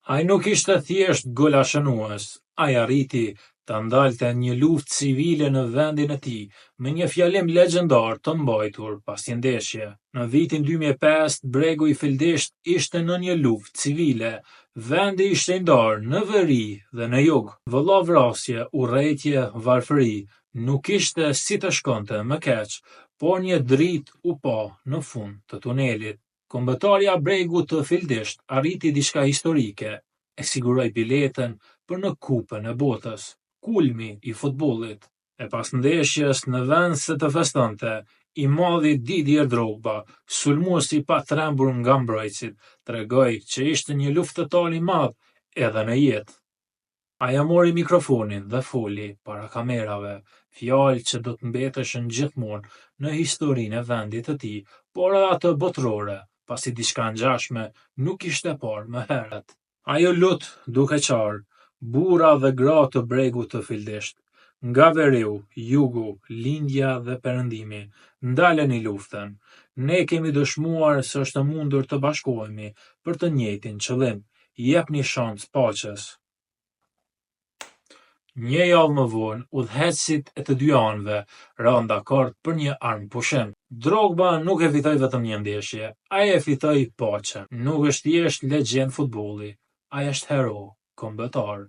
Ai nuk ishte thjesht golashenues, ai arriti të ndalte një luftë civile në vendin e tij, me një fjalim legjendar të mbajtur pas një ndeshje. Në vitin 2005, bregu i Fildisht ishte në një luftë civile. Vendi ishte i ndarë në veri dhe në jug. Vëllavrasje, urrejtje, varfëri. Nuk ishte si të shkonte më keq, por një dritë u pa në fund të tunelit. Kombëtarja bregut të Fildisht arriti diçka historike, e siguroi biletën për në Kupën e Botës, kulmi i futbollit. E pas ndeshjes, në vend se të festonte, i madhi Didier Drogba, sulmuesi pa trembur nga mbrojtësit, tregoi që ishte një luftëtar i madh edhe në jetë. Ai mori mikrofonin dhe foli para kamerave, fjalë që do të mbeteshin gjithmonë në historinë e vendit të tij, por edhe atë botërore, pasi diçka ngjashme nuk ishte parë më herët. Ai u lut duke qarë, burra dhe gra të bregut të Fildisht, nga veriu, jugu, lindja dhe perëndimi, ndaleni luftën. Ne kemi dëshmuar se është e mundur të bashkohemi për të njëjtin qëllim. Jepni shans paqes. Një javë më vonë, udhëheqësit e të dy anëve ranë dakord për një armpushim. Drogba nuk e fitoi vetëm një ndeshje, ai e fitoi paqen. Nuk është thjesht legjend futbolli, ai është hero, kombëtar.